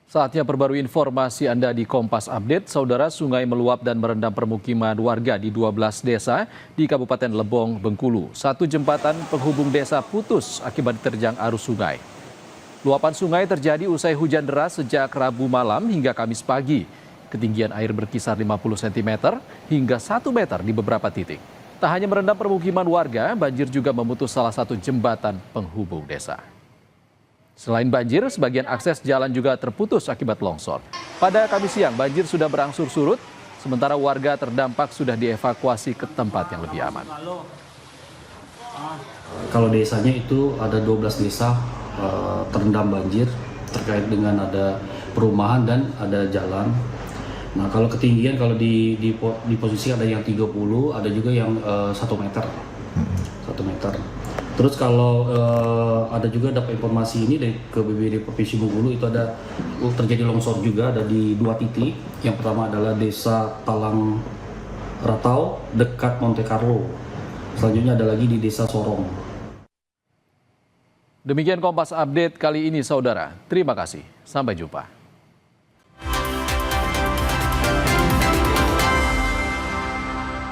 Saatnya perbarui informasi Anda di Kompas Update. Saudara, sungai meluap dan merendam permukiman warga di 12 desa di Kabupaten Lebong, Bengkulu. Satu jembatan penghubung desa putus akibat diterjang arus sungai. Luapan sungai terjadi usai hujan deras sejak Rabu malam hingga Kamis pagi. Ketinggian air berkisar 50 cm hingga 1 meter di beberapa titik. Tak hanya merendam permukiman warga, banjir juga memutus salah satu jembatan penghubung desa. Selain banjir, sebagian akses jalan juga terputus akibat longsor. Pada Kamis siang, banjir sudah berangsur surut, sementara warga terdampak sudah dievakuasi ke tempat yang lebih aman. Kalau desanya itu ada 12 desa terendam banjir terkait dengan ada perumahan dan ada jalan. Nah, kalau ketinggian kalau di posisi ada yang 30, ada juga yang 1 meter. 1 meter. Terus kalau ada juga dapat informasi ini dari ke BPBD Provinsi Bengkulu, itu ada terjadi longsor juga, ada di 2 titik. Yang pertama adalah Desa Talang Ratau dekat Monte Carlo. Selanjutnya ada lagi di Desa Sorong. Demikian Kompas Update kali ini, saudara. Terima kasih. Sampai jumpa.